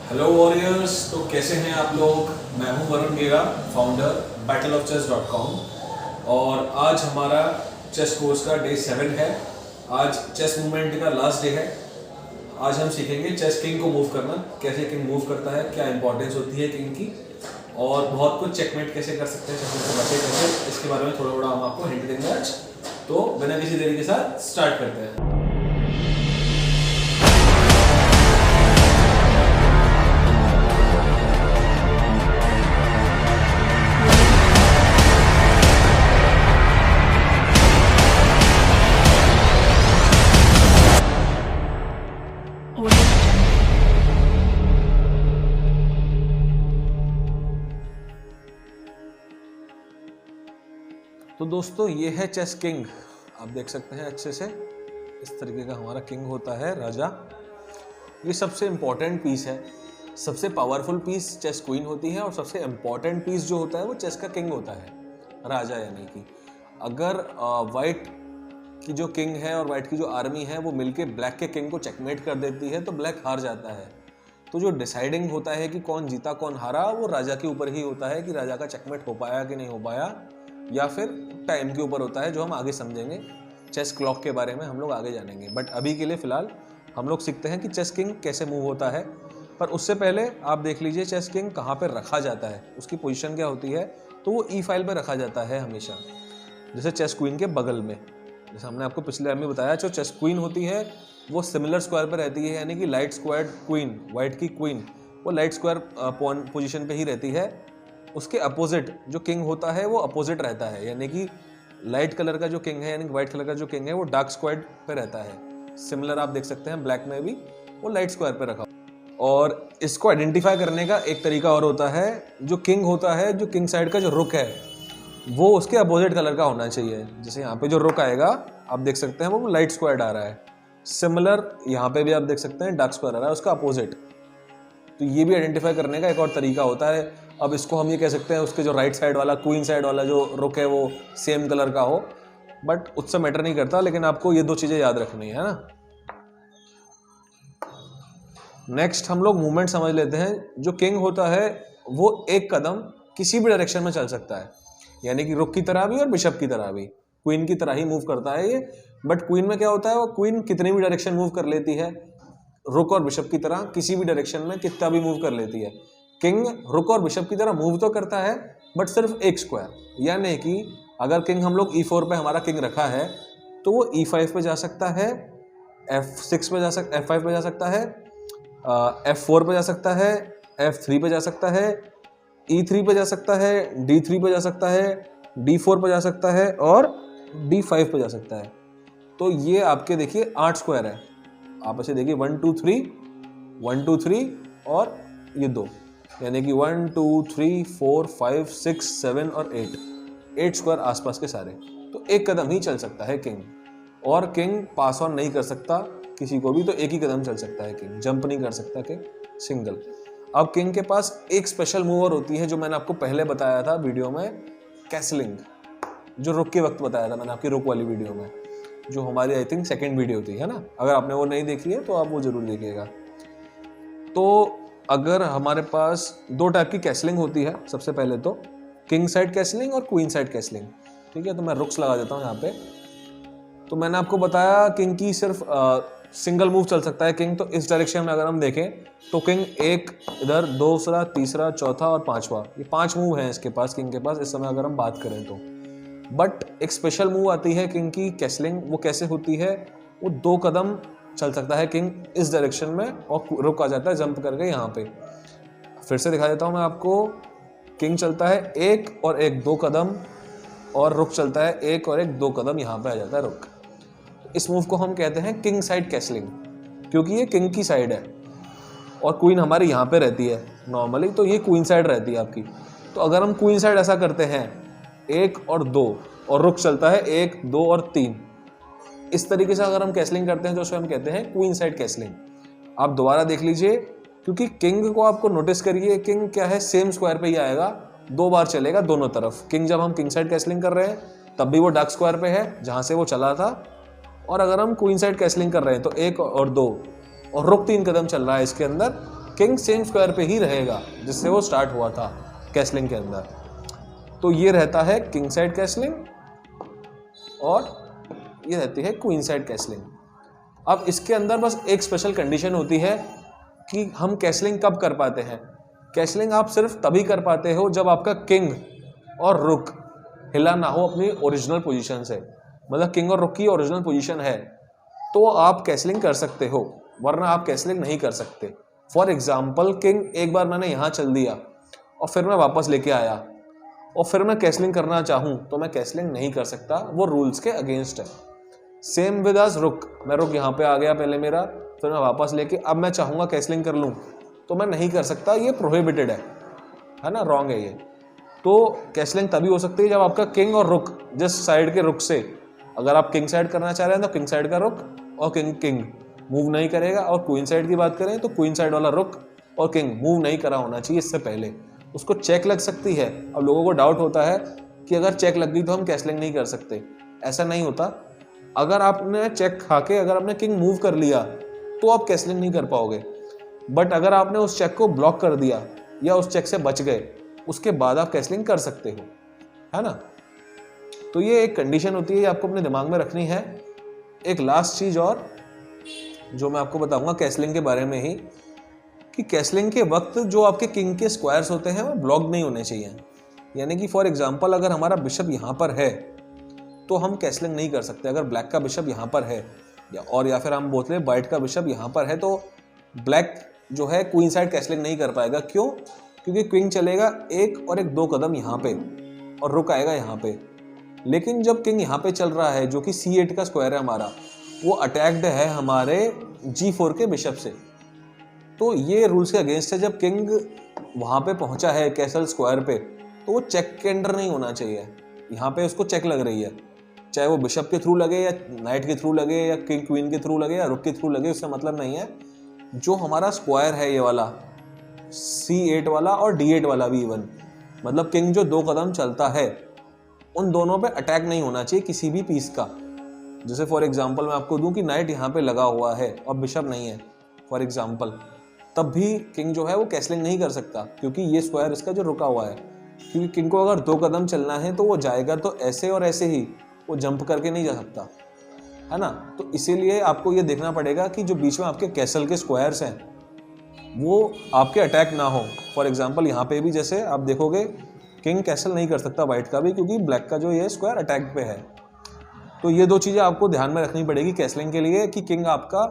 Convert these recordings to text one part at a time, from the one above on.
Hello warriors. तो कैसे हैं आप लोग। मैं हूं वरुण गेरा, फाउंडर battleofchess.com। और आज हमारा चेस कोर्स का डे 7 है। आज चेस मूवमेंट का लास्ट डे है। आज हम सीखेंगे चेस किंग को मूव करना, कैसे किंग मूव करता है, क्या इंपॉर्टेंस होती है किंग की, और बहुत कुछ चेकमेट कैसे कर सकते हैं, चेस से बचे कैसे, इसके बारे में थोड़ा थोड़ा हम आपको हिंट देंगे आज। तो बिना किसी देरी के साथ स्टार्ट करते हैं। तो दोस्तों ये है चेस किंग। आप देख सकते हैं अच्छे से, इस तरीके का हमारा किंग होता है, राजा। ये सबसे इम्पोर्टेंट पीस है, सबसे पावरफुल पीस चेस क्वीन होती है, और सबसे इम्पोर्टेंट पीस जो होता है वो चेस का किंग होता है, राजा। यानी कि अगर वाइट की जो किंग है और वाइट की जो आर्मी है वो मिलके ब्लैक के किंग को चेकमेट कर देती है तो ब्लैक हार जाता है। तो जो डिसाइडिंग होता है कि कौन जीता कौन हारा, वो राजा के ऊपर ही होता है कि राजा का चेकमेट हो पाया कि नहीं हो पाया, या फिर टाइम के ऊपर होता है, जो हम आगे समझेंगे। चेस क्लॉक के बारे में हम लोग आगे जानेंगे, बट अभी के लिए फिलहाल हम लोग सीखते हैं कि चेस किंग कैसे मूव होता है। पर उससे पहले आप देख लीजिए चेस किंग कहाँ पर रखा जाता है, उसकी पोजीशन क्या होती है। तो वो ई फाइल पर रखा जाता है हमेशा, जैसे चेस क्वीन के बगल में। जैसे हमने आपको पिछले में बताया, जो चेस क्वीन होती है वो सिमिलर स्क्वायर पर रहती है, यानी कि लाइट स्क्वायर क्वीन, वाइट की क्वीन वो लाइट स्क्वायर पोजीशन पे ही रहती है। उसके अपोजिट जो किंग होता है वो अपोजिट रहता है, यानी कि लाइट कलर का जो किंग है, यानी कि व्हाइट कलर का जो किंग है वो डार्क स्क्वायर पे रहता है। सिमिलर आप देख सकते हैं ब्लैक में भी वो लाइट स्क्वायर पे रखा। और इसको आइडेंटिफाई करने का एक तरीका और होता है, जो किंग होता है, जो किंग साइड का जो रुक है वो उसके अपोजिट कलर का होना चाहिए। जैसे यहाँ पे जो रुक आएगा आप देख सकते हैं वो लाइट स्क्वायर आ रहा है। सिमिलर यहाँ पे भी आप देख सकते हैं डार्क स्क्वायर आ रहा है, उसका अपोजिट। तो ये भी आइडेंटिफाई करने का एक और तरीका होता है। अब इसको हम ये कह सकते हैं उसके जो राइट साइड वाला क्वीन साइड वाला जो रुक है वो सेम कलर का हो, बट उससे मैटर नहीं करता, लेकिन आपको ये दो चीजें याद रखनी है ना। नेक्स्ट हम लोग मूवमेंट समझ लेते हैं। जो किंग होता है वो एक कदम किसी भी डायरेक्शन में चल सकता है, यानी कि रुक की तरह भी और बिशप की तरह भी, क्वीन की तरह ही मूव करता है ये। बट क्वीन में क्या होता है, वो क्वीन कितनी भी डायरेक्शन मूव कर लेती है, रुक और बिशप की तरह किसी भी डायरेक्शन में कितना भी मूव कर लेती है। किंग रुक और बिशप की तरह मूव तो करता है बट सिर्फ एक स्क्वायर, यानी कि अगर किंग हम लोग E4 पे हमारा किंग रखा है तो वो E5 पे जा सकता है, F6 पे जा सकता, F5 पे जा सकता है, F4 पे जा सकता है, F3 पे जा सकता है, E3 पे जा सकता है, D3 पे जा सकता है, D4 पे जा सकता है और D5 पे जा सकता है। तो ये आपके देखिए 8 स्क्वायर है। आप ऐसे देखिए 1 2 3 1 2 3 और ये 2, यानी कि 1 2 3 4 5 6 7 और 8 स्क्वायर आसपास के सारे। तो एक कदम ही चल सकता है किंग, और किंग पास ऑन नहीं कर सकता किसी को भी, तो एक ही कदम चल सकता है किंग, जंप नहीं कर सकता किंग सिंगल। अब किंग के पास एक स्पेशल मूवर होती है जो मैंने आपको पहले बताया था वीडियो में, कैसलिंग, जो रुक के वक्त बताया था मैंने आपकी रुक वाली वीडियो में, जो हमारी आई थिंक सेकेंड वीडियो थी, है ना। अगर आपने वो नहीं देखी है तो आप वो जरूर देखिएगा। तो अगर हमारे पास दो टाइप की कैसलिंग होती है, सबसे पहले तो किंग साइड कैसलिंग और क्वीन साइड कैसलिंग, ठीक है। तो मैं रुक्स लगा देता हूँ यहाँ पे। तो मैंने आपको बताया किंग की सिर्फ सिंगल मूव चल सकता है किंग। तो इस डायरेक्शन में अगर हम देखें तो किंग एक इधर, दूसरा, तीसरा, चौथा और पांचवा, ये 5 मूव हैं इसके पास, किंग के पास इस समय अगर हम बात करें तो। बट एक स्पेशल मूव आती है किंग की कैसलिंग, वो कैसे होती है, वो 2 कदम चल सकता है किंग इस डायरेक्शन में और रुक आ जाता है जंप करके यहाँ पे। फिर से दिखा देता हूँ मैं आपको। किंग चलता है 1 और 1 2 कदम, और रुक चलता है 1 और 1 2 कदम, यहाँ पे आ जाता है रुक। इस मूव को हम कहते हैं किंग साइड कैसलिंग, क्योंकि ये किंग की साइड है और क्वीन हमारी यहाँ पे रहती है नॉर्मली, तो ये क्वीन साइड रहती है आपकी। तो अगर हम क्वीन साइड ऐसा करते हैं 1 और 2 और रुक चलता है 1 2 और 3, इस तरीके से अगर हम कैसलिंग करते हैं तो उसे हम कहते हैं क्वीन साइड कैसलिंग। आप दोबारा देख लीजिए, क्योंकि किंग को आपको नोटिस करिए, किंग क्या है सेम स्क्वायर पे ही आएगा, 2 बार चलेगा दोनों तरफ। किंग जब हम किंग साइड कैसलिंग कर रहे हैं तब भी वो डार्क स्क्वायर पे है जहां से वो चला था, और अगर हम क्वीन साइड कैसलिंग कर रहे हैं तो 1 और 2 और रुक 3 कदम चल रहा है इसके अंदर, किंग सेम स्क्वायर पे ही रहेगा जिससे वो स्टार्ट हुआ था कैसलिंग के अंदर। तो ये रहता है किंग साइड कैसलिंग और ये रहती है क्वीन साइड कैसलिंग। अब इसके अंदर बस एक स्पेशल कंडीशन होती है कि हम कैसलिंग कब कर पाते हैं। कैसलिंग आप सिर्फ तभी कर पाते हो जब आपका किंग और रुक हिला ना हो अपनी ओरिजिनल पोजीशन से, मतलब किंग और रुक की ओरिजिनल पोजीशन है तो आप कैसलिंग कर सकते हो, वरना आप कैसलिंग नहीं कर सकते। फॉर एग्जाम्पल किंग एक बार मैंने यहाँ चल दिया और फिर मैं वापस लेके आया और फिर मैं कैसलिंग करना चाहूँ तो मैं कैसलिंग नहीं कर सकता, वो रूल्स के अगेंस्ट है। सेम विद अस रुक, मैं रुक यहाँ पे आ गया पहले मेरा, फिर मैं वापस लेके अब मैं चाहूँगा कैसलिंग कर लूँ तो मैं नहीं कर सकता, ये प्रोहिबिटेड है ना, रॉन्ग है ये। तो कैसलिंग तभी हो सकती है जब आपका किंग और रुक जिस साइड के रुक से, अगर आप किंग साइड करना चाह रहे हैं तो किंग साइड का रुक और किंग मूव नहीं करेगा, और क्वीन साइड की बात करें तो क्वीन साइड वाला रुक और किंग मूव नहीं करा होना चाहिए इससे पहले। उसको चेक लग सकती है। अब लोगों को डाउट होता है कि अगर चेक लग गई तो हम कैसलिंग नहीं कर सकते। ऐसा नहीं होता। अगर आपने चेक खा के अगर आपने किंग मूव कर लिया तो आप कैसलिंग नहीं कर पाओगे, बट अगर आपने उस चेक को ब्लॉक कर दिया या उस चेक से बच गए उसके बाद आप कैसलिंग कर सकते हो, है ना। तो ये एक कंडीशन होती है, आपको अपने दिमाग में रखनी है। एक लास्ट चीज और जो मैं आपको बताऊंगा कैसलिंग के बारे में ही, कि कैसलिंग के वक्त जो आपके किंग के स्क्वायर्स होते हैं वो ब्लॉक नहीं होने चाहिए। यानी कि फॉर एग्जांपल अगर हमारा बिशप यहाँ पर है तो हम कैसलिंग नहीं कर सकते। अगर ब्लैक का बिशप यहाँ पर है या फिर हम बोलते हैं वाइट का बिशप यहाँ पर है तो ब्लैक जो है क्वीन साइड कैसलिंग नहीं कर पाएगा। क्यों? क्योंकि क्वीन चलेगा एक और एक 2 कदम यहाँ पे और रुक आएगा यहाँ पे। लेकिन जब किंग यहाँ पे चल रहा है जो कि C8 का स्क्वायर है हमारा, वो अटैक्ड है हमारे G4 के बिशप से, तो ये रूल्स के अगेंस्ट है। जब किंग वहाँ पे पहुँचा है कैसल स्क्वायर पे तो वो चेक के अंडर नहीं होना चाहिए। यहाँ पे उसको चेक लग रही है, चाहे वो बिशप के थ्रू लगे या नाइट के थ्रू लगे या किंग क्वीन के थ्रू लगे या रुक के थ्रू लगे, उससे मतलब नहीं है। जो हमारा स्क्वायर है ये वाला C8 वाला और D8 वाला भी इवन, मतलब किंग जो 2 कदम चलता है उन दोनों पे अटैक नहीं होना चाहिए किसी भी पीस का। जैसे फॉर एग्जांपल मैं आपको दूं कि नाइट यहाँ पे लगा हुआ है और बिशप नहीं है फॉर एग्जांपल, तब भी किंग जो है वो कैसलिंग नहीं कर सकता क्योंकि ये स्क्वायर इसका जो रुका हुआ है। क्योंकि किंग को अगर 2 कदम चलना है तो वो जाएगा तो ऐसे और ऐसे ही, वो जंप करके नहीं जा सकता, है ना। तो इसीलिए आपको ये देखना पड़ेगा कि जो बीच में आपके कैसल के स्क्वायर्स हैं वो आपके अटैक ना हो। फॉर एग्जाम्पल यहाँ पे भी जैसे आप देखोगे किंग कैसल नहीं कर सकता वाइट का भी, क्योंकि ब्लैक का जो ये स्क्वायर अटैक पे है। तो ये 2 चीज़ें आपको ध्यान में रखनी पड़ेगी कैसलिंग के लिए, कि किंग आपका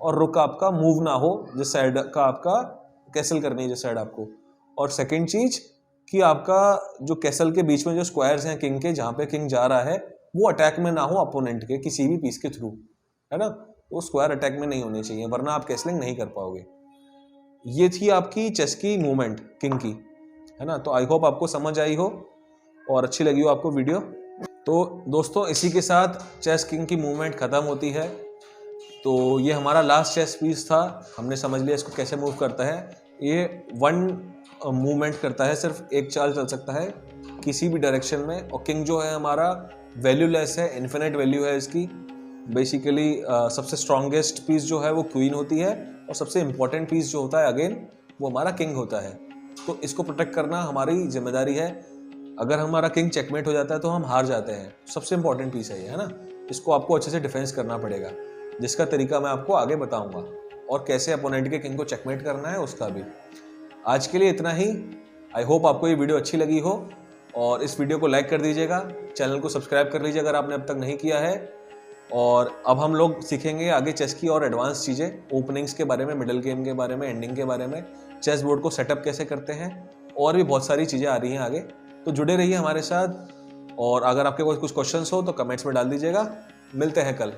और रुक आपका मूव ना हो जिस साइड का आपका कैसल करनी है, जिस साइड आपको। और सेकंड चीज कि आपका जो कैसल के बीच में जो स्क्वायर्स हैं किंग के, जहाँ पे किंग जा रहा है वो अटैक में ना हो अपोनेंट के किसी भी पीस के थ्रू, है ना। वो स्क्वायर अटैक में नहीं होने चाहिए, वरना आप कैसलिंग नहीं कर पाओगे। ये थी आपकी चेस की मूवमेंट किंग की, है ना। तो आई होप आपको समझ आई हो और अच्छी लगी हो आपको वीडियो। तो दोस्तों इसी के साथ चेस किंग की मूवमेंट ख़त्म होती है। तो ये हमारा लास्ट चेस पीस था, हमने समझ लिया इसको कैसे मूव करता है। ये 1 मूवमेंट करता है, सिर्फ 1 चाल चल सकता है किसी भी डायरेक्शन में। और किंग जो है हमारा वैल्यूलेस है, इन्फिनिट वैल्यू है इसकी। बेसिकली सबसे स्ट्रॉन्गेस्ट पीस जो है वो क्वीन होती है और सबसे इंपॉर्टेंट पीस जो होता है अगेन वो हमारा किंग होता है। तो इसको प्रोटेक्ट करना हमारी जिम्मेदारी है। अगर हमारा किंग चेकमेट हो जाता है तो हम हार जाते हैं। सबसे इंपॉर्टेंट पीस है ये, है ना। इसको आपको अच्छे से डिफेंस करना पड़ेगा, जिसका तरीका मैं आपको आगे बताऊंगा, और कैसे अपोनेंट के किंग को चेकमेट करना है उसका भी। आज के लिए इतना ही। आई होप आपको ये वीडियो अच्छी लगी हो, और इस वीडियो को लाइक कर दीजिएगा, चैनल को सब्सक्राइब कर लीजिए अगर आपने अब तक नहीं किया है। और अब हम लोग सीखेंगे आगे चेस की और एडवांस चीज़ें, ओपनिंग्स के बारे में, मिडिल गेम के बारे में, एंडिंग के बारे में, चेस बोर्ड को सेटअप कैसे करते हैं, और भी बहुत सारी चीज़ें आ रही हैं आगे। तो जुड़े रहिए हमारे साथ, और अगर आपके कोई कुछ क्वेश्चंस हो तो कमेंट्स में डाल दीजिएगा। मिलते हैं कल।